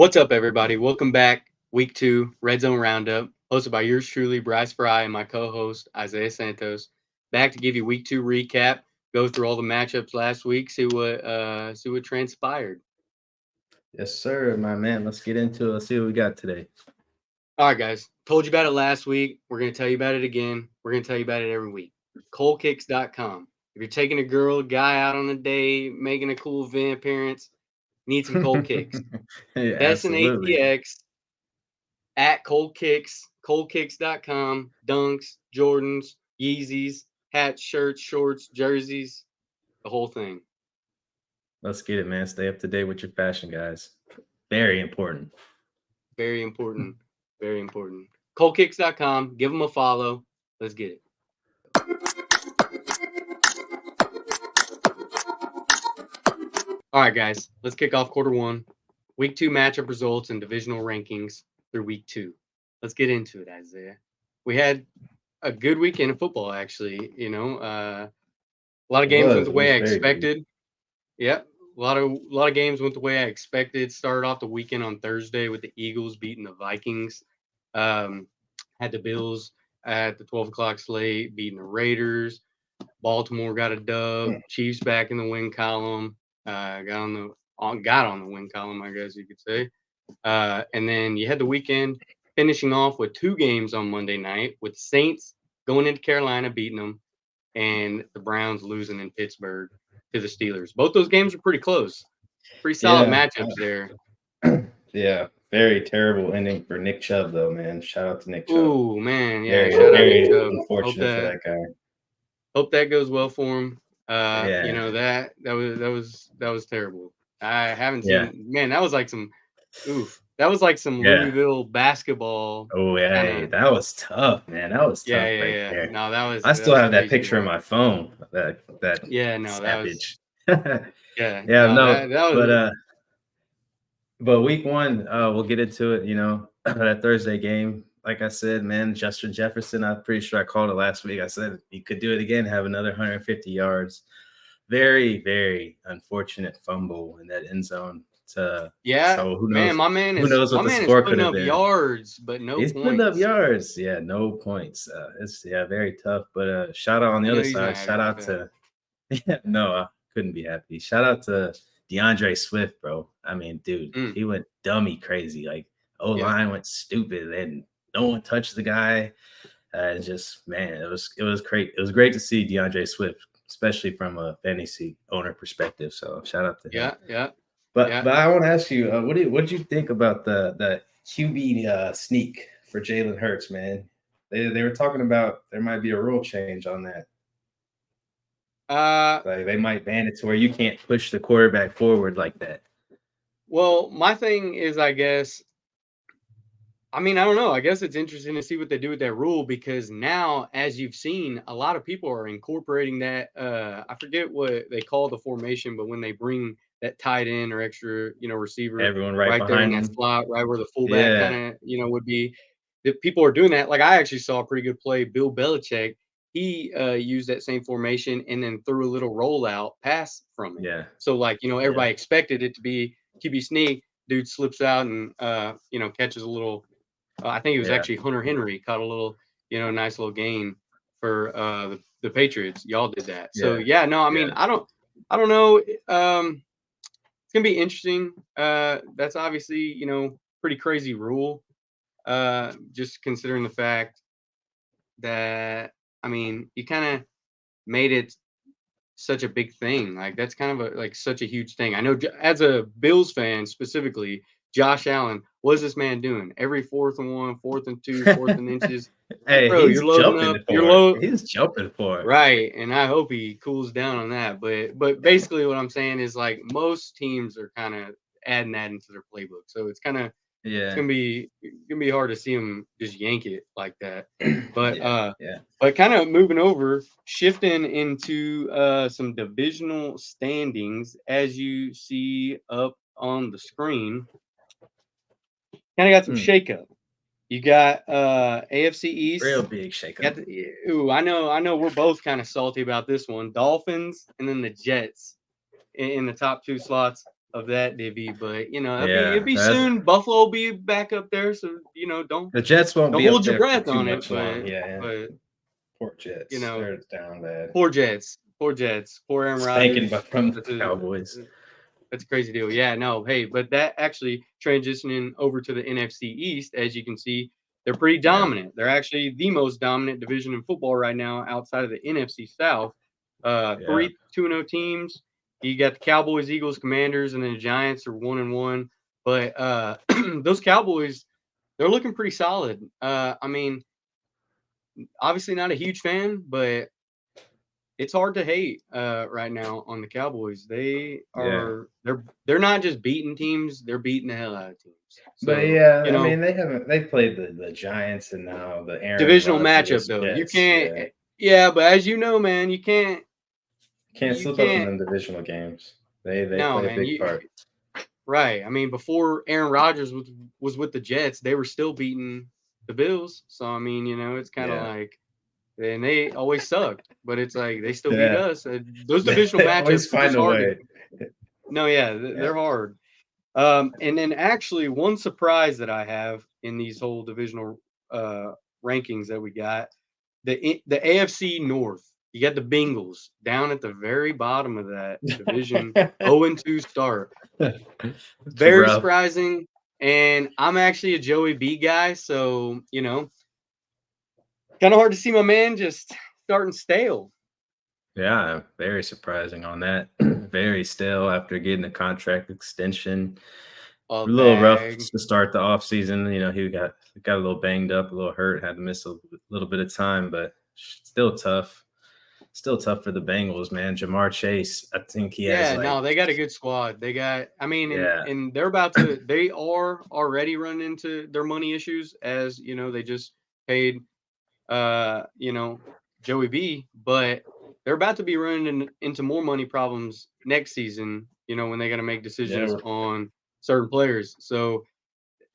What's up, everybody? Welcome back. Week 2, RedZone RoundUp, hosted by yours truly, Bryce Fry, and my co-host, Isaiah Santos. Back to give you Week 2 recap, go through all the matchups last week, see what transpired. Yes, sir, my man. Let's get into it. Let's see what we got today. All right, guys. Told you about it last week. We're going to tell you about it again. We're going to tell you about it every week. ColeKicks.com. If you're taking a girl, guy out on a date, making a cool event appearance, need some cold kicks. Yeah, Best in absolutely. ATX. At Cold Kicks, coldkicks.com, dunks, Jordans, Yeezys, hats, shirts, shorts, jerseys, the whole thing. Let's get it, man. Stay up to date with your fashion, guys. Very important. Very important. Very important. Coldkicks.com, give them a follow. Let's get it. All right, guys, let's kick off quarter 1. Week 2 matchup results and divisional rankings through week 2. Let's get into it, Isaiah. We had a good weekend of football, actually. A lot of games went the way I expected. Yep. A lot of games went the way I expected. Started off the weekend on Thursday with the Eagles beating the Vikings. Had the Bills at the 12 o'clock slate beating the Raiders. Baltimore got a dub. Chiefs back in the win column. Got on the win column, I guess you could say. And then you had the weekend finishing off with 2 games on Monday night with Saints going into Carolina beating them and the Browns losing in Pittsburgh to the Steelers. Both those games are pretty close. Pretty solid matchups there. Yeah, very terrible ending for Nick Chubb, though, man. Shout out to Nick Chubb. Ooh, man, yeah. Shout out Nick Chubb. Unfortunate for that guy. Hope that goes well for him. Yeah. That was terrible. I haven't seen. Man, that was like some. Oof. That was like some Louisville basketball. Oh yeah, that was tough, man. That was tough there. No, that was. I still have that picture in my phone. That savage. But week 1, we'll get into it. That Thursday game. Like I said, man, Justin Jefferson. I'm pretty sure I called it last week. I said he could do it again, have another 150 yards. Very, very unfortunate fumble in that end zone. So who knows? My man who knows what the score could have been? Yards, but no He's points. putting up yards. Yeah, no points. It's very tough. But shout out on the other side. Shout out to I couldn't be happy. Shout out to DeAndre Swift, bro. I mean, dude, he went dummy crazy. Like O-line went stupid, and no one touched the guy. Just man, it was great. It was great to see DeAndre Swift, especially from a fantasy owner perspective. So shout out to him. Yeah. But I want to ask you, what did you think about the QB sneak for Jalen Hurts, man? They were talking about there might be a rule change on that. Like they might ban it to where you can't push the quarterback forward like that. Well, my thing is, I guess. I mean, I don't know. I guess it's interesting to see what they do with that rule because now, as you've seen, a lot of people are incorporating that. I forget what they call the formation, but when they bring that tight end or extra, receiver, everyone right there in that slot, right where the fullback kind of, would be. That people are doing that. Like I actually saw a pretty good play. Bill Belichick, he used that same formation and then threw a little rollout pass from it. Yeah. So like everybody expected it to be QB sneak. Dude slips out and catches a little. I think it was actually Hunter Henry caught a little, nice little gain for the Patriots. Y'all did that. So I mean, I don't know. It's gonna be interesting. That's obviously, pretty crazy rule. Just considering the fact that, I mean, you kind of made it such a big thing. Like that's kind of such a huge thing. I know as a Bills fan specifically, Josh Allen, what is this man doing? Every 4th and 1, 4th and 2, 4th and inches. Hey, bro, he's jumping for it. He's jumping for it. Right, and I hope he cools down on that. But basically, what I'm saying is like most teams are kind of adding that into their playbook, so it's kind of it's gonna be hard to see him just yank it like that. But but kind of moving over, shifting into some divisional standings as you see up on the screen. Kind of got some shakeup. You got AFC East. Real big shakeup. I know we're both kind of salty about this one. Dolphins and then the Jets in the top 2 slots. of that divvy, but it'd be soon. Buffalo will be back up there, so don't the Jets won't be hold up your there breath for too on it. much long. But Poor Jets, they're down bad. Poor Jets, poor Aaron Spanking Rodgers from the Cowboys. That's a crazy deal. Yeah, no, hey, but that actually transitioning over to the NFC East, as you can see, they're pretty dominant. They're actually the most dominant division in football right now outside of the NFC South. 3 2-0 teams. You got the Cowboys, Eagles, Commanders, and then the Giants are 1-1. But those Cowboys, they're looking pretty solid. I mean, obviously not a huge fan, but it's hard to hate right now on the Cowboys. They are they're not just beating teams, they're beating the hell out of teams. So, but I mean they played the Giants and now the Aaron divisional Rodgers matchup though. Jets, You can't but as you know, man, you can't slip up in them divisional games. They play a big part. Right. I mean, before Aaron Rodgers was with the Jets, they were still beating the Bills. So I mean, it's kind of like, and they always sucked, but it's like they still beat us. Those divisional matchups are just hard. No, they're hard. And then actually one surprise that I have in these whole divisional rankings that we got, the AFC North. You got the Bengals down at the very bottom of that division, 0-2 start. Very surprising. And I'm actually a Joey B guy, so kind of hard to see my man just starting stale. Yeah, very surprising on that. Very stale after getting a contract extension. A little rough to start the offseason. He got a little banged up, a little hurt, had to miss a little bit of time, but still tough. Still tough for the Bengals, man. Jamar Chase, I think he has they got a good squad. They got, and they're they are already running into their money issues as, they just paid, Joey B, but they're about to be running into more money problems next season, when they got to make decisions on certain players. So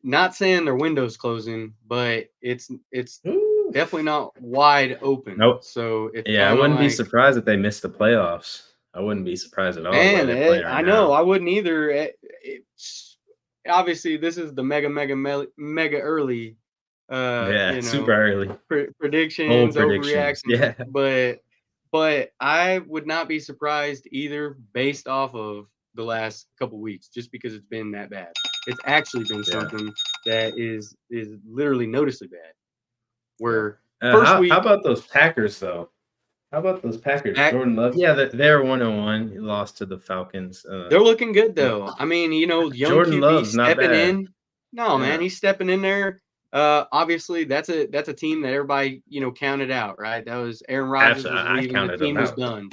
not saying their window's closing, but it's definitely not wide open. Nope. So it's I wouldn't be surprised if they missed the playoffs. I wouldn't be surprised at all. Man, I know I wouldn't either. Obviously, this is the mega early. Super early predictions, overreactions. Yeah, but I would not be surprised either, based off of the last couple weeks, just because it's been that bad. It's actually been something that is literally noticeably bad. Where first week, how about those Packers though? How about those Packers? Jordan Love, they're 1-1. He lost to the Falcons. They're looking good though. I mean, young Jordan QB Love's stepping in. No, man, he's stepping in there. Obviously, that's a team that everybody counted out, right? That was Aaron Rodgers was leaving. The team was done.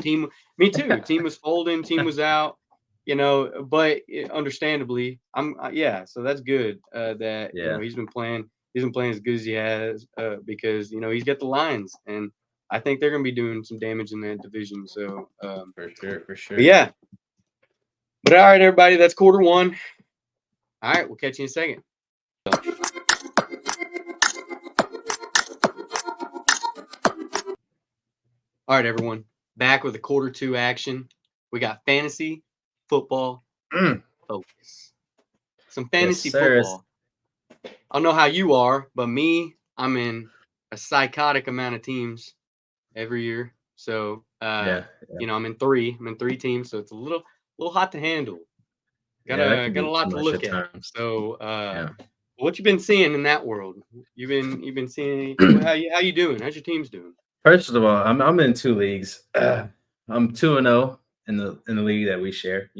Me too. Team was folding. Team was out. But understandably, so that's good. That he's been playing. He's been playing as good as he has because he's got the Lions, and I think they're going to be doing some damage in that division. So for sure. But but all right, everybody, that's quarter one. All right, we'll catch you in a second. All right, everyone, back with the quarter two action. We got fantasy football focus. Some fantasy football. I don't know how you are, but me, I'm in a psychotic amount of teams every year. So I'm in three. I'm in 3 teams, so it's a little hot to handle. Got a lot to look at. So what you been seeing in that world? You've been seeing how you doing? How's your teams doing? First of all, I'm in 2 leagues. I'm 2-0 in the league that we share.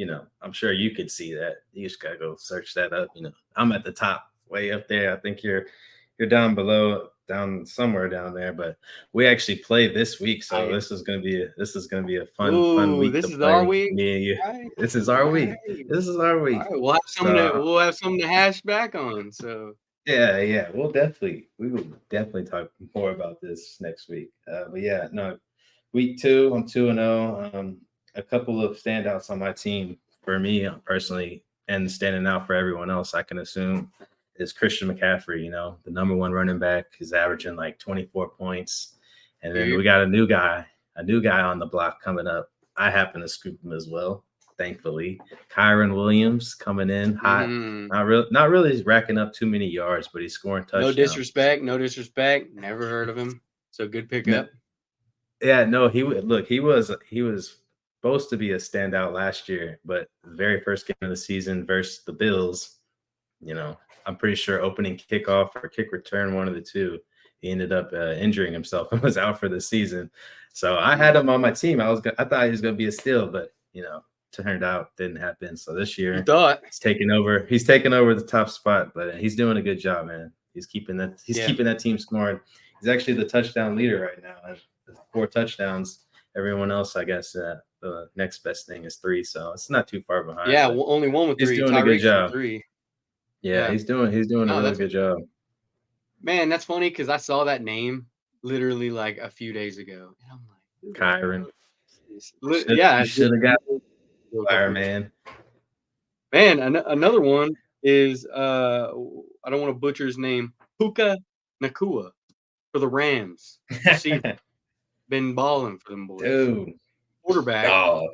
I'm sure you could see that. You just gotta go search that up. I'm at the top, way up there. I think you're down below, down somewhere down there. But we actually play this week, so this is gonna be a fun week. This is our week. Me and you. Right. This is our week. This is our week. Right. We'll have something to hash back on. So. Yeah, we will definitely talk more about this next week. But week 2, I'm 2-0. A couple of standouts on my team for me personally, and standing out for everyone else, I can assume, is Christian McCaffrey. The number 1 running back is averaging like 24 points, and then we got a new guy on the block coming up. I happen to scoop him as well. thankfully. Kyron Williams coming in hot. Mm-hmm. Not really racking up too many yards, but he's scoring touchdowns. No disrespect. Never heard of him. So good pickup. Yeah, no, he was supposed to be a standout last year, but the very first game of the season versus the Bills, I'm pretty sure opening kickoff or kick return, one of the two, he ended up injuring himself and was out for the season. So I had him on my team. I thought he was going to be a steal, but turned out didn't happen. So this year he's taking over the top spot, but he's doing a good job, man. He's keeping that team scoring. He's actually the touchdown leader right now. 4 touchdowns. Everyone else, I guess, the next best thing is 3, so it's not too far behind. Yeah, only one with 3. He's doing a good job. 3. Yeah, he's doing a really good job. Man, that's funny because I saw that name literally like a few days ago, and I'm like, Kyron. Yeah, should have got fire, man. Man, another one is I don't want to butcher his name, Puka Nacua for the Rams. Been balling for them boys. Dude. Quarterback. Dog.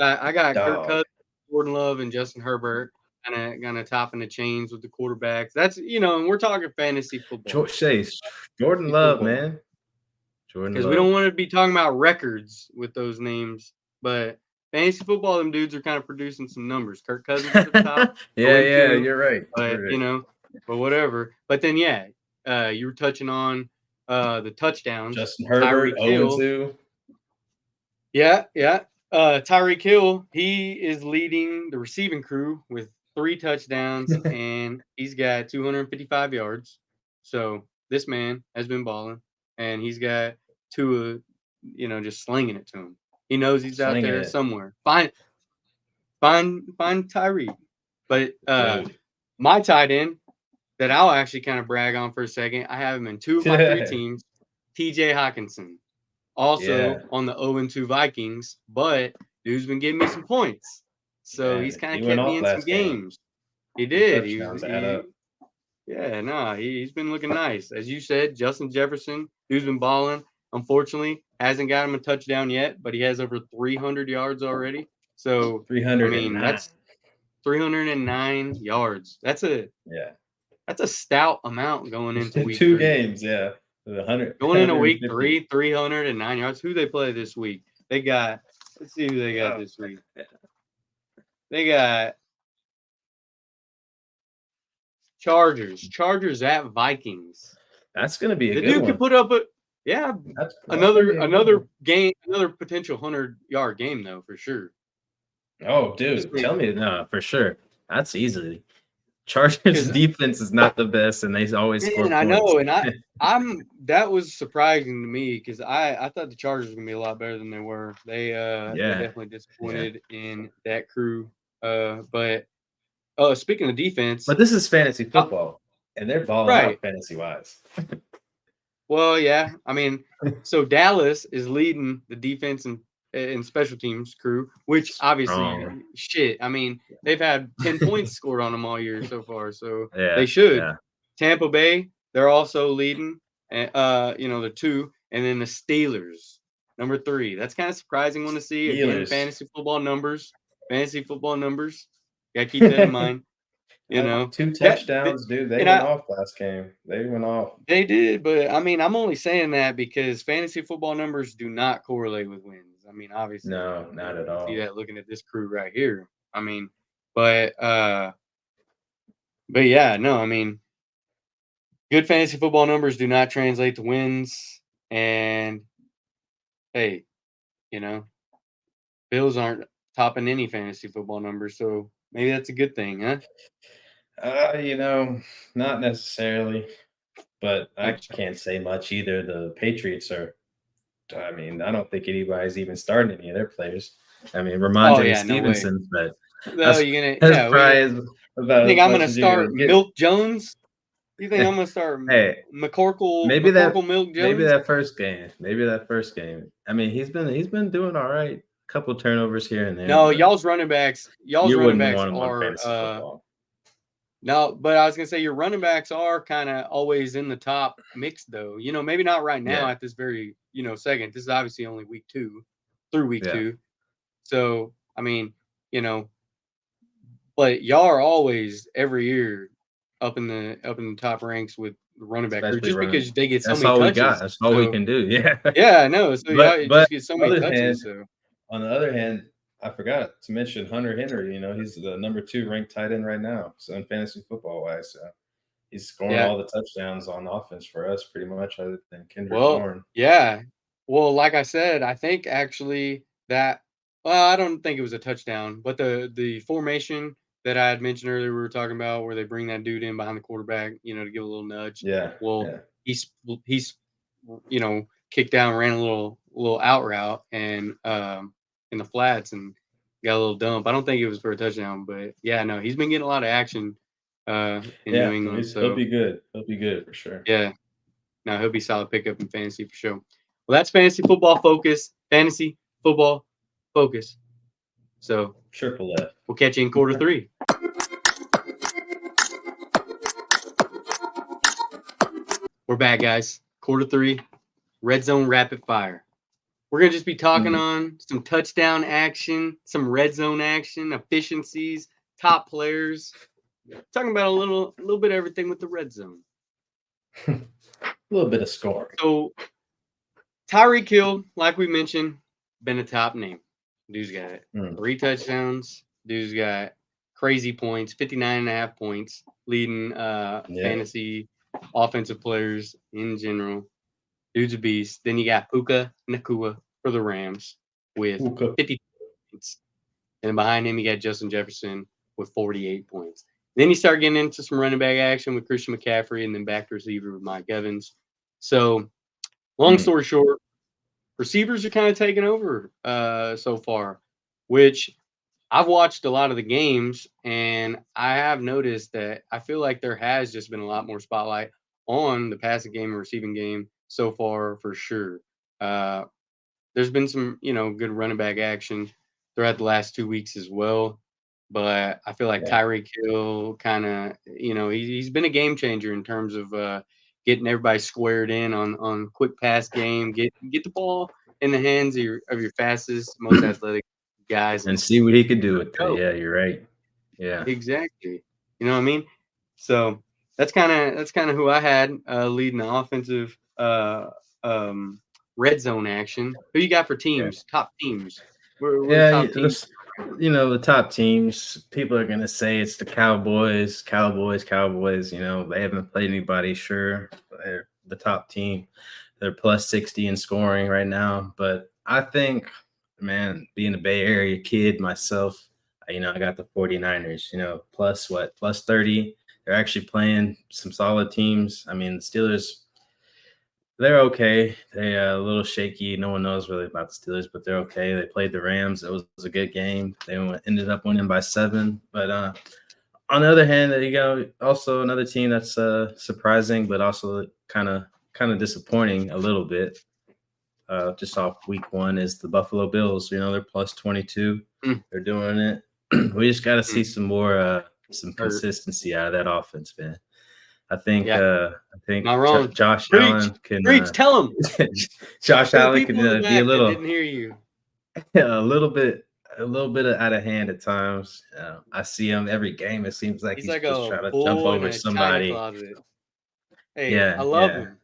I got Kirk Cousins, Jordan Love, and Justin Herbert kind of topping the chains with the quarterbacks. That's and we're talking fantasy football. Jordan Love, man. Because we don't want to be talking about records with those names, but fantasy football, them dudes are kind of producing some numbers. Kirk Cousins at the top. Yeah, you're right. But but whatever. But then you were touching on the touchdowns. Justin Herbert, 0-2. Yeah. Tyreek Hill, he is leading the receiving crew with 3 touchdowns, and he's got 255 yards. So this man has been balling, and he's got Tua, just slinging it to him. He knows he's out there somewhere. Find Tyreek. But my tight end that I'll actually kind of brag on for a second, I have him in 2 of my 3 teams, TJ Hawkinson. Also on the 0-2 Vikings, but dude's been giving me some points. So he's kind of kept me in some games. He did. He's been looking nice. As you said, Justin Jefferson, who's been balling, unfortunately, hasn't got him a touchdown yet, but he has over 300 yards already. So 309. That's 309 yards. That's a stout amount going into week 2 3. games, yeah. 100 going into week 3, 309 yards. Who they play this week? Let's see who they got this week. They got Chargers at Vikings. That's gonna be a good one. The dude could put up another game, another potential 100-yard game though, for sure. Oh, dude, tell me for sure. That's easily. Chargers defense is not the best, and they always score points. I know, and that was surprising to me because I thought the Chargers were gonna be a lot better than they were. They definitely disappointed in that crew. But speaking of defense, but this is fantasy football, and they're balling out fantasy wise. Well, yeah, I mean, so Dallas is leading the defense and special teams crew, which obviously shit. I mean, they've had 10 points scored on them all year so far, so they should. Yeah. Tampa Bay, they're also leading, the 2, and then the Steelers, number 3. That's kind of surprising one to see. Again, fantasy football numbers. Gotta keep that in mind. 2 touchdowns, dude. They went off last game. They went off. They did, but I mean, I'm only saying that because fantasy football numbers do not correlate with wins. I mean, obviously, no, not at all. See that looking at this crew right here. I mean, but yeah, no, I mean, good fantasy football numbers do not translate to wins. And hey, Bills aren't topping any fantasy football numbers, so maybe that's a good thing, huh? Not necessarily, but I can't say much either. The Patriots I don't think anybody's even starting any of their players. I mean, Ramondre Stevenson, but I think I'm going to start Milk Jones? You think I'm going to start McCorkle? Maybe Milk Jones? Maybe that first game. I mean, he's been doing all right. A couple turnovers here and there. No, y'all's running backs are no, but I was gonna say your running backs are kind of always in the top mix, though. Maybe not right now at this very second. This is obviously only week 2 through week 2. So I mean, but y'all are always every year up in the top ranks with the running back crew especially just running. because they get so That's many all we got. touches. That's all we So can do. Yeah. yeah, I know. So y'all But just get so on many the other hand, touches. So on the other hand, I forgot to mention Hunter Henry. He's the number 2 ranked tight end right now. So in fantasy football wise, so he's scoring yeah. all the touchdowns on offense for us, pretty much, other than Kendrick Well, Bourne. yeah. Well, like I said, I think actually that I don't think it was a touchdown, but the formation that I had mentioned earlier we were talking about where they bring that dude in behind the quarterback, to give a little nudge. Yeah, Well, yeah, he's kicked down, ran a little out route and in the flats and got a little dump. I don't think it was for a touchdown, but yeah, no, he's been getting a lot of action in New yeah. So England. he'll So be good. He'll be good for sure. yeah. No, he'll be solid pickup in fantasy for sure. Well, that's fantasy football focus. Fantasy football focus. So Triple F. we'll catch you in quarter 3. We're back, guys. Quarter 3, red zone rapid fire. We're gonna just be talking on some touchdown action, some red zone action, efficiencies, top players. Talking about a little bit of everything with the red zone. A little bit of scoring. So Tyreek Hill, like we mentioned, been a top name. Dude's got 3 touchdowns. Dude's got crazy points, 59.5 points, leading fantasy offensive players in general. Dude's a beast. Then you got Puka Nacua for the Rams with 50 points. And behind him, you got Justin Jefferson with 48 points. Then you start getting into some running back action with Christian McCaffrey and then back to receiver with Mike Evans. So, long story short, receivers are kind of taking over so far, which I've watched a lot of the games, and I have noticed that I feel like there has just been a lot more spotlight on the passing game and receiving game so far for sure. There's been some, good running back action throughout the last 2 weeks as well. But I feel like Tyreek Hill kind of, he's been a game changer in terms of getting everybody squared in on quick pass game, get the ball in the hands of your fastest, most athletic guys, And see what he could do with it. go. Yeah, you're right. Yeah. Exactly. You know what I mean? So that's kind of who I had leading the offensive red zone action. Who you got for teams? Top teams. Where the Yeah, top teams? the top teams, people are gonna say it's the Cowboys. They haven't played anybody, sure. They're the top team. They're plus 60 in scoring right now. But I think, man, being a Bay Area kid myself, I got the 49ers, plus 30. They're actually playing some solid teams. I mean, the Steelers, they're okay. They're a little shaky. No one knows really about the Steelers, but they're okay. They played the Rams. It was a good game. They ended up winning by 7. But on the other hand, you got also another team that's surprising, but also kind of disappointing a little bit. Just off week 1 is the Buffalo Bills. They're plus 22. They're doing it. We just got to see some more some consistency out of that offense, man. I think Not wrong. Josh Preach. Allen can Tell him. Josh Allen can be a little didn't hear you. a little bit out of hand at times. I see him every game. It seems like he's like just a trying to jump bull in over a china somebody. closet. Hey, Yeah, I love him.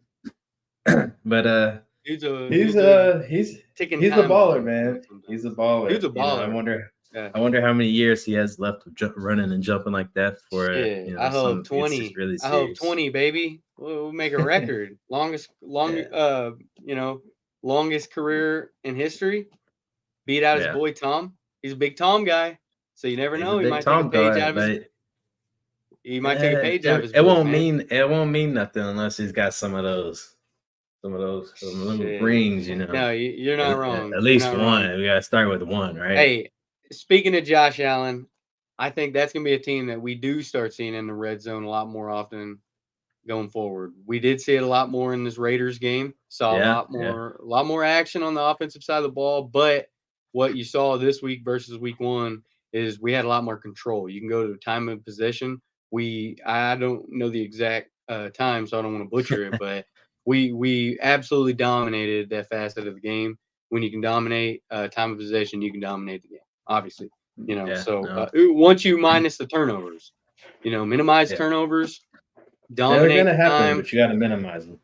But he's he's ticking a time baller, bomb. man. He's a baller. Dude's a baller. I wonder how many years he has left of running and jumping like that for I hope 20. really I hope serious. 20, baby. We'll make a record. Longest career in history. Beat out his boy Tom. He's a big Tom guy. So you never know. He might take a page out of his. He might take a page out of his. It won't mean nothing unless he's got some of those rings. No, you're not wrong. At least one. We gotta start with one, right? Hey, speaking of Josh Allen, I think that's gonna be a team that we do start seeing in the red zone a lot more often going forward. We did see it a lot more in this Raiders game. Saw a lot more action on the offensive side of the ball. But what you saw this week versus week 1 is we had a lot more control. You can go to time of possession. I don't know the exact time, so I don't want to butcher it, but we absolutely dominated that facet of the game. When you can dominate time of possession, you can dominate the game, obviously. Once you minus the turnovers, minimize turnovers, dominate they're gonna happen, time. but you got to minimize them.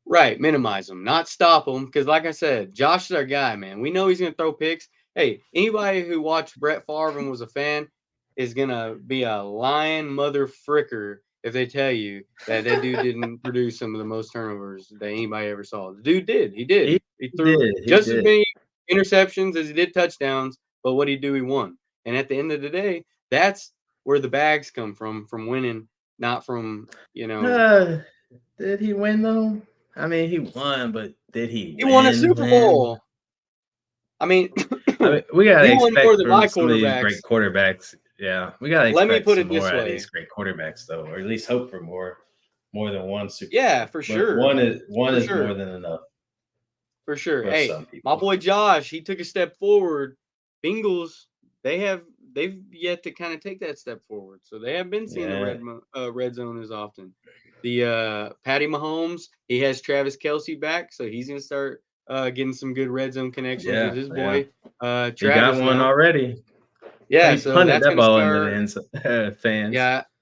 Right, minimize them, not stop them. Because, like I said, Josh is our guy, man. We know he's gonna throw picks. Hey, anybody who watched Brett Favre and was a fan is gonna be a lying mother fricker if they tell you that dude didn't produce some of the most turnovers that anybody ever saw. The dude did. He did. He threw just as many interceptions as he did touchdowns. But what did he do? He won. And at the end of the day, that's where the bags come from winning, not from Did he win though? I mean, he won, but did he? He won a Super Bowl. I mean, we gotta expect from some of these great quarterbacks. Yeah, we gotta expect. Let me put it this way: these great quarterbacks, though, or at least hope for more than one Super Bowl. Yeah, for sure. One is more than enough. For sure. Hey, my boy Josh, he took a step forward. Bengals, they've yet to kind of take that step forward, so they have been seeing the red zone as often. The Patty Mahomes, he has Travis Kelce back, so he's gonna start getting some good red zone connections with his boy. Travis, he got one already. Yeah, so that's that ball into the fans.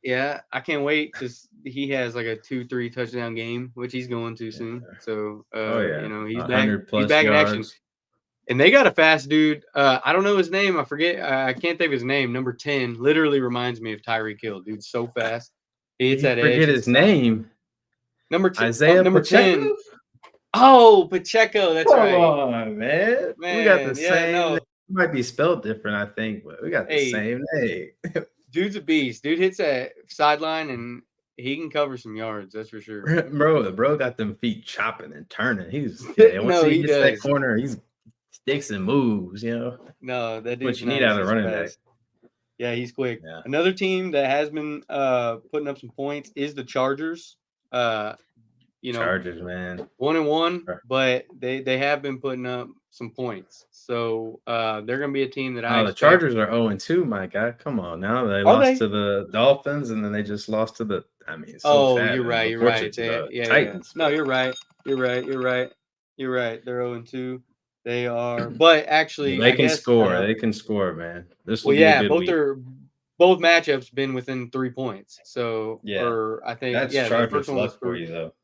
Yeah, I can't wait because he has like a 2-3 touchdown game, which he's going to soon. So he's back. He's back in action. And they got a fast dude. I don't know his name. I forget. I can't think of his name. Number 10 literally reminds me of Tyreek Hill. Dude's so fast. He hits that edge. Forget his name. Number 10. Isaiah number Pacheco? 10. Oh, Pacheco. That's right. Come on, man. We got the same name. It might be spelled different, I think, but we got the same name. Dude's a beast. Dude hits that sideline and he can cover some yards. That's for sure. Bro got them feet chopping and turning. Once he gets that corner, he's sticks and moves, No, that dude's what you need out of running back. Yeah, he's quick. Yeah. Another team that has been putting up some points is the Chargers. Chargers, man. 1-1, but they have been putting up some points. So they're gonna be a team that the Chargers are 0-2, my guy. Come on now. They lost to the Dolphins and then they just lost to the you're right. Titans. No, you're right. You're right. They're 0-2. They are, but actually, they can score. They can score, man. This will be a good week. Both matchups been within 3 points. So, I think that's the first one was for you though.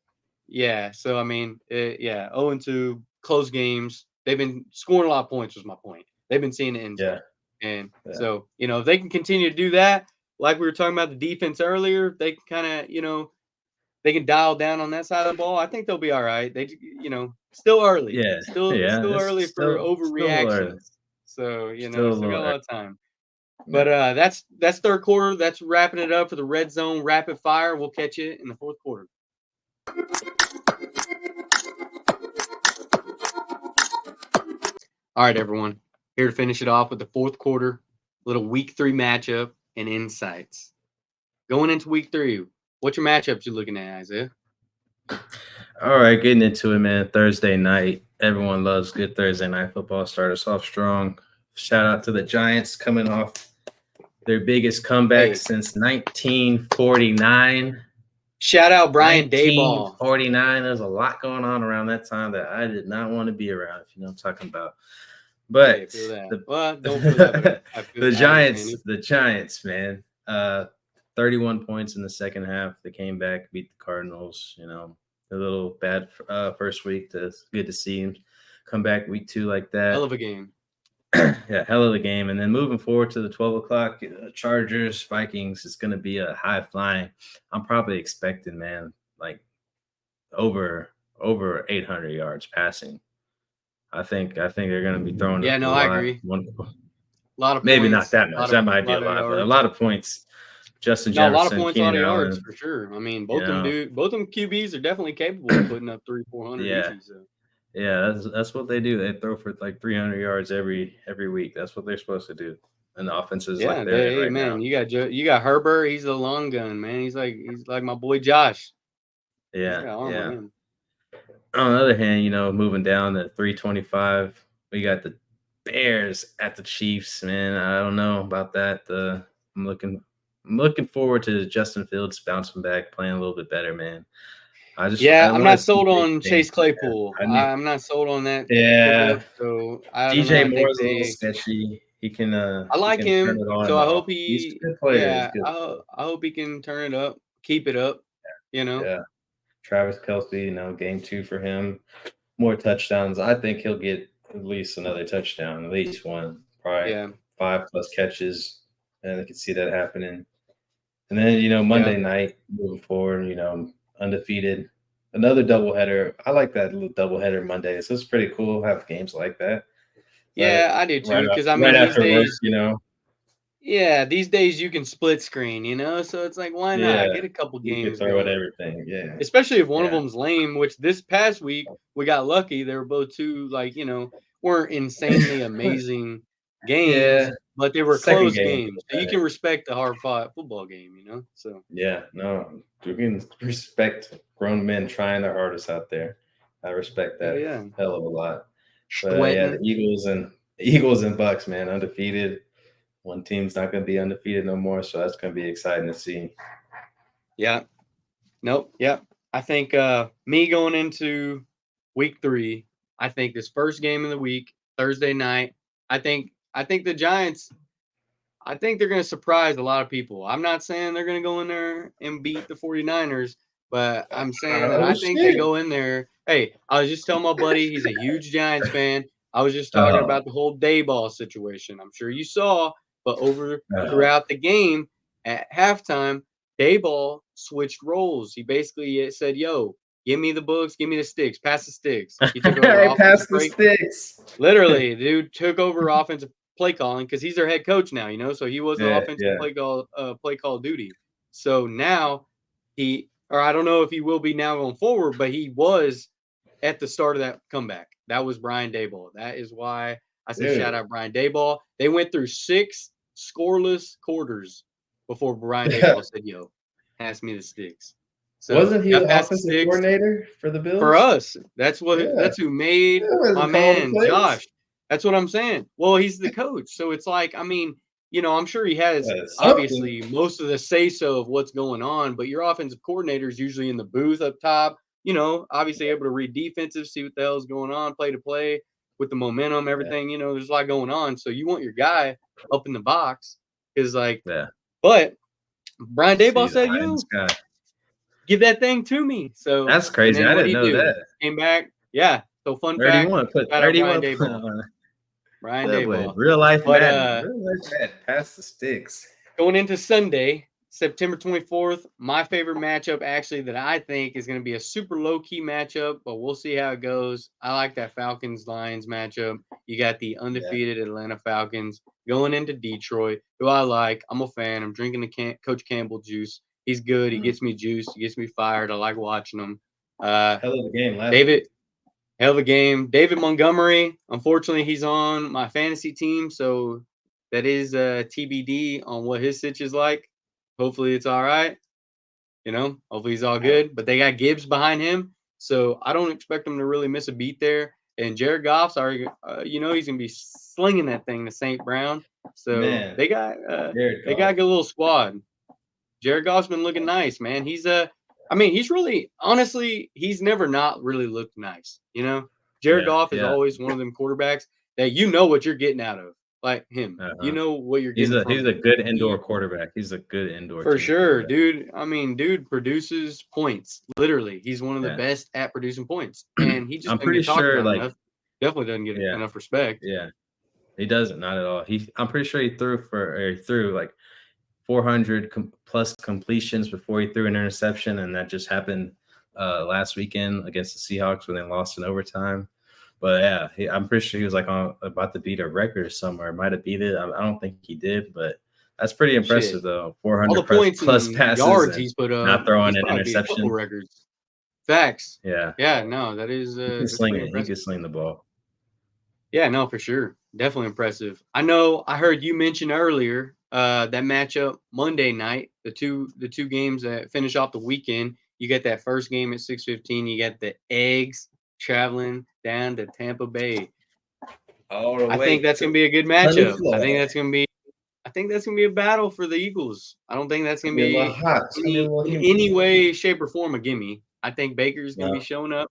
Yeah. So I mean, 0-2, close games. They've been scoring a lot of points. Was my point. They've been seeing it in so if they can continue to do that, like we were talking about the defense earlier, they can kind of they can dial down on that side of the ball. I think they'll be all right. They still early. Yeah. Still early for overreactions. So, still got a lot of time. But that's third quarter. That's wrapping it up for the Red Zone Rapid Fire. We'll catch you in the fourth quarter. All right, everyone. Here to finish it off with the fourth quarter, little week 3 matchup and insights. Going into week 3, what's your matchups you're looking at, Isaiah? All right, getting into it, man. Thursday night. Everyone loves good Thursday night football. Start us off strong. Shout out to the Giants coming off their biggest comeback since 1949. Shout out Brian Daboll. 1949. There's a lot going on around that time that I did not want to be around, if you know what I'm talking about. But the Giants, man. 31 points in the second half. They came back, beat the Cardinals. A little bad first week. It's good to see him come back week 2 like that. Hell of a game. Yeah, hell of a game. And then moving forward to the 12 o'clock, Chargers, Vikings, it's going to be a high flying. I'm probably expecting, man, like over 800 yards passing. I think they're going to be throwing. Yeah, I agree. A lot of maybe points, not that much. That might be a lot, but a lot of points. Justin Jefferson, a lot of points, a lot of yards for sure. I mean, both them QBs are definitely capable of putting up 300-400 easy. So. Yeah, that's what they do. They throw for like 300 yards every week. That's what they're supposed to do. And the offense is like they're right now. You got Herbert. He's a long gun, man. He's like my boy Josh. Yeah. On the other hand, moving down to 325, we got the Bears at the Chiefs. Man, I don't know about that. I'm looking forward to Justin Fields bouncing back, playing a little bit better, man. I'm not sold on Chase Claypool. I'm not sold on that. Yeah. So DJ Moore's a little sketchy. He can. I He like can turn him, it on so and I off. hope He's a he, good player. He's yeah, good. I hope he can turn it up, keep it up. You know, Yeah. Travis Kelce, game 2 for him. More touchdowns. I think he'll get at least another touchdown, at least one, probably yeah, 5+ catches, and I can see that happening. And then, yeah, Monday night moving forward, undefeated. Another doubleheader. I like that little doubleheader Monday. So it's pretty cool to have games like that. yeah. I do Right too, up, because I right mean, these after work, days, you can split screen. So it's like, why Yeah, not get a couple you could games throw at going? everything. Yeah, Especially if one of yeah, them's lame, which this past week we got lucky. They were both two, like, weren't insanely amazing yeah. games, but they were Second close game games. So you better. can respect the hard fought football game. So Yeah, no, we can respect grown men trying their hardest out there. I respect hell that yeah, hell of a lot. But yeah, the sweating. Eagles and Bucks, man, undefeated. One team's not going to be undefeated no more, so that's going to be exciting to see. Yeah, nope, yep. I think me going into week 3, I think this first game of the week, Thursday night, I think the Giants, I think they're going to surprise a lot of people. I'm not saying they're going to go in there and beat the 49ers, but I'm saying that Oh I think they shit! go in there. Hey, I was just telling my buddy, he's a huge Giants fan. I was just talking Oh, about the whole Dayball situation. I'm sure you saw, but over oh, throughout the game at halftime, Dayball switched roles. He basically said, "Yo, give me the books, give me the sticks, pass the sticks." He took over I offensive passed the break. sticks. Literally, dude took over offensive play calling because he's their head coach now, so he was the Yeah, offensive yeah, play call duty. So now or I don't know if he will be now going forward, but he was at the start of that comeback. That was Brian Daboll. That is why I said shout dude. out Brian Daboll. They went through 6 scoreless quarters before Brian Daboll said, "Yo, pass me the sticks." So Wasn't he got the past the offensive sticks coordinator for the for Bills? us. Yeah, That's who made that my wasn't calling the man plays. Josh. That's what I'm saying. Well, he's the coach, so it's like, I mean, I'm sure he has Something. obviously most of the say so of what's going on, but your offensive coordinator is usually in the booth up top. Obviously able to read defensive, see what the hell's going on, play to play with the momentum, Yeah, everything. There's a lot going on, so you want your guy up in the box because like, yeah. but Brian Dayball See the said, eye in the "You sky. give that thing to me." So, That's and crazy. then I what didn't he know do? that. Came back. Yeah. So fun fact, 31. Put shout out Brian 31 Dayball. on Brian that boy. Dayball. Real life But Madden. Real life Madden. Pass the sticks. going into Sunday, September 24th, my favorite matchup actually that I think is going to be a super low key matchup, but we'll see how it goes. I like that Falcons Lions matchup. You got the Yeah. undefeated Atlanta Falcons going into Detroit, who I like. I'm a fan. I'm drinking the Coach Campbell juice. He's good. He Mm. gets me juiced. He gets me fired. I like watching him. Uh, Hell of a game last week. David, hell of a game. David Montgomery, unfortunately, he's on my fantasy team, so that is TBD on what his sitch is like. Hopefully, it's all right. Hopefully he's all Oh, good. But they got Gibbs behind him, so I don't expect him to really miss a beat there. And Jared Goff's already, he's gonna be slinging that thing to St. Brown. So man. they got Jared they got a Goff. good little squad. Jared Goff's been looking nice, man. He's really, honestly, he's never not really looked nice. Jared Yeah, Goff is yeah. always one of them quarterbacks that what you're getting out of, like him. You Uh-huh. know what you're He's getting a from he's a him. good indoor He quarterback. He's a good indoor for team sure, quarterback. dude. I mean, dude produces points. Literally, he's one of the Yeah. best at producing points, and he just I'm doesn't pretty get talked sure, about like, enough. Definitely doesn't get yeah, enough respect. yeah. He doesn't, not at all. I'm pretty sure he threw like 400 plus completions before he threw an interception, and that just happened last weekend against the Seahawks when they lost in overtime. But yeah, I'm pretty sure he was like about to beat a record somewhere. Might have beat it. I don't think he did, but that's pretty impressive Shit, though. all the 400 points plus and passes yards and he's put up, not throwing he's an probably beat a couple interception. records. Facts. Yeah, Yeah, no, he can that's sling pretty it. He impressive. can sling the ball. Yeah, no, for sure. Definitely impressive. I know I heard you mention earlier that matchup Monday night, the two games that finish off the weekend. You get that first game at 6:15. You got the Eggs traveling down to Tampa Bay. All the I think way that's gonna to be a good sunny matchup. Florida. I think that's gonna be a battle for the Eagles. I don't think that's It's gonna gonna be a little be hot. It's gonna be a little in humid. any way, shape, or form a gimme. I think Baker's gonna be No, showing up.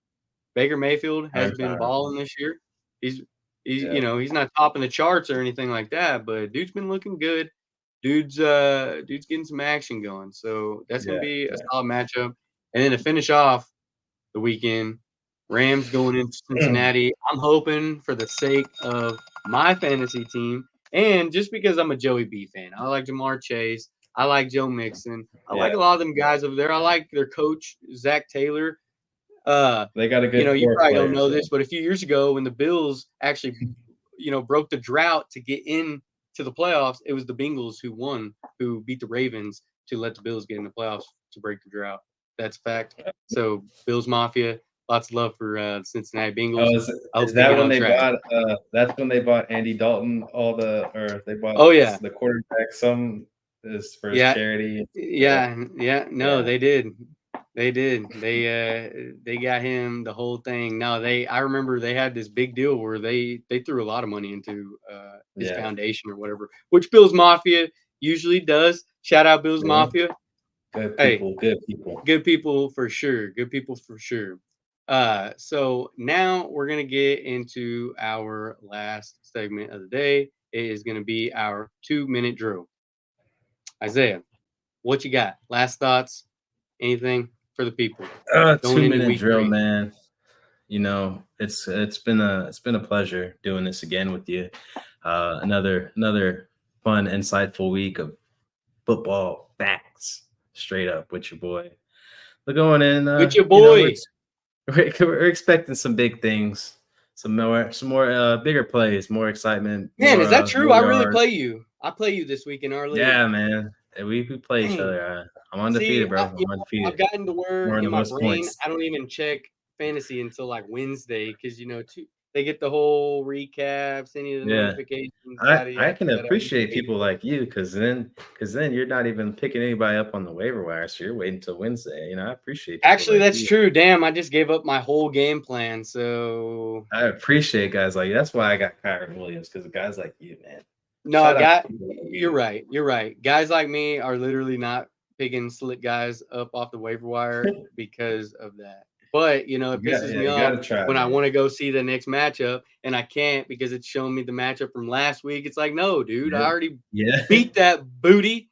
Baker Mayfield has prime been time. balling this year. He's He's not topping the charts or anything like that, but dude's been looking good. Dude's getting some action going. So that's gonna be a solid matchup. And then to finish off the weekend, Rams going into Cincinnati. I'm hoping for the sake of my fantasy team, and just because I'm a Joey B fan. I like Jamar Chase. I like Joe Mixon. I like a lot of them guys over there. I like their coach, Zach Taylor. They got a good You probably don't know players, this, but a few years ago when the Bills actually, broke the drought to get in to the playoffs, it was the Bengals who beat the Ravens to let the Bills get in the playoffs to break the drought. That's a fact. So Bills Mafia, lots of love for Cincinnati Bengals. Oh, is that when they bought? That's when they bought Andy Dalton. They bought. Oh yeah, the quarterback. Some is for his charity. No, they did. They did. They got him the whole thing. No, I remember they had this big deal where they threw a lot of money into his foundation or whatever, which Bills Mafia usually does. Shout out Bills Mafia. Good people, good people. Good people for sure. Good people for sure. So now we're gonna get into our last segment of the day. It is gonna be our 2-minute drill. Isaiah, what you got? Last thoughts? Anything for the people? 2-minute drill, man. It's been a pleasure doing this again with you. Another fun, insightful week of football facts, straight up with your boy. We're going in. With your boy. We're expecting some big things, some more bigger plays, more excitement. Man, is that true? I really play you. I play you this week in our league. Yeah, man. We play each other. I'm undefeated, bro. I'm undefeated. I've gotten to where in my brain I don't even check fantasy until like Wednesday because they get the whole recap, send you the notifications. I can appreciate people like you because then you're not even picking anybody up on the waiver wire, so you're waiting until Wednesday. I appreciate. Actually, that's true. Damn, I just gave up my whole game plan. So I appreciate guys like you. That's why I got Kyron Williams, because guys like you, man. No, you're right. You're right. Guys like me are literally not picking slick guys up off the waiver wire because of that. But it pisses me off when I want to go see the next matchup and I can't because it's showing me the matchup from last week. It's like, no, dude, I already beat that booty.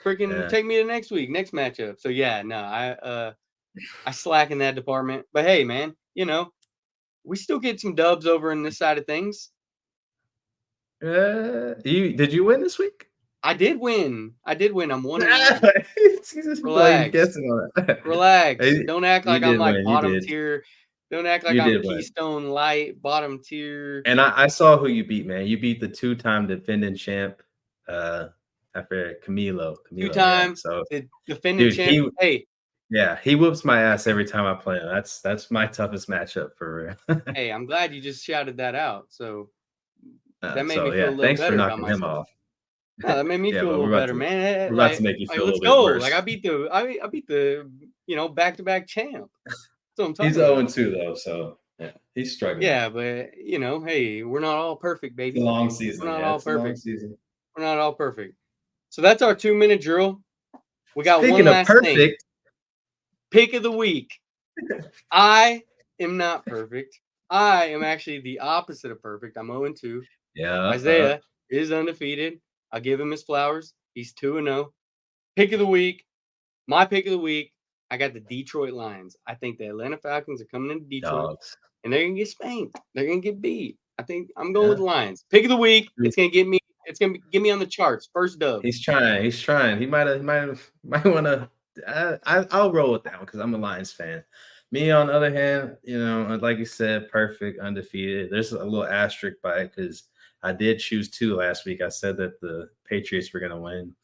Freaking take me to next week, next matchup. So I slack in that department. But hey, man, we still get some dubs over in this side of things. Did you win this week? I did win. I'm 1-1. Relax. Relax. Don't act like I'm like bottom tier. Don't act like I'm Keystone Light, bottom tier. And I saw who you beat, man. You beat the 2-time defending champ. After Camilo. 2-time defending champ. He whoops my ass every time I play him. That's my toughest matchup for real. Hey, I'm glad you just shouted that out. So that made me feel a little thanks better for knocking him off. No, that made me feel a little better, man. We're about to make you feel let's a little bit worse. Like I beat the back-to-back champ. He's 0-2 though, so yeah, he's struggling. Yeah, but hey, we're not all perfect, baby. It's a long season. We're not all perfect. We're not all perfect. So that's our 2-minute drill. We got one last thing. Pick of the week. I am not perfect. I am actually the opposite of perfect. I'm 0-2. Yeah. Isaiah is undefeated. I'll give him his flowers. He's 2-0. Pick of the week. My pick of the week. I got the Detroit Lions. I think the Atlanta Falcons are coming into Detroit, and they're gonna get spanked. They're gonna get beat. I think I'm going with the Lions. Pick of the week. It's gonna get me. It's gonna get me on the charts. First dub. He's trying. He might want to. I'll roll with that one because I'm a Lions fan. Me, on the other hand, like you said, perfect, undefeated. There's a little asterisk by it because I did choose 2 last week. I said that the Patriots were going to win.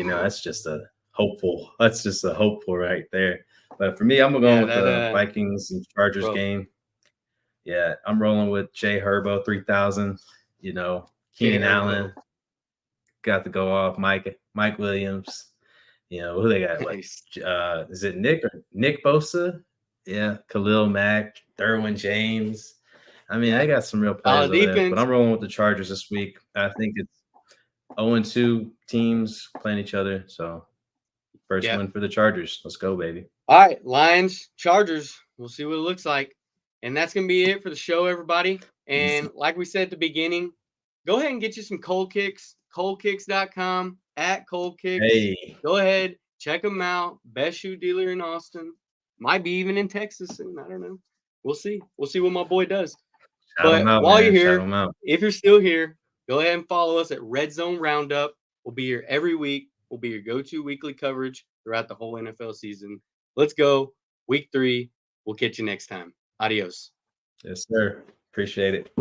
That's just a hopeful. That's just a hopeful right there. But for me, I'm going with the Vikings and Chargers game. Yeah, I'm rolling with Jay Herbo 3000. Keenan Allen got to go off. Mike Williams. Who they got? Nice. Is it Nick Bosa? Yeah, Khalil Mack, Derwin James. I mean, I got some real players there, but I'm rolling with the Chargers this week. I think it's 0-2 teams playing each other. So first win for the Chargers. Let's go, baby. All right, Lions, Chargers. We'll see what it looks like. And that's going to be it for the show, everybody. And Easy. like we said at the beginning, go ahead and get you some cold kicks, coldkicks.com, @coldkicks. Hey. Go ahead, check them out. Best shoe dealer in Austin. Might be even in Texas soon. I don't know. We'll see. We'll see what my boy does. Shout him out, while man. you're here, Shout him out. if you're still here, go ahead and follow us at RedZone RoundUp. We'll be here every week. We'll be your go-to weekly coverage throughout the whole NFL season. Let's go. Week 3. We'll catch you next time. Adios. Yes, sir. Appreciate it.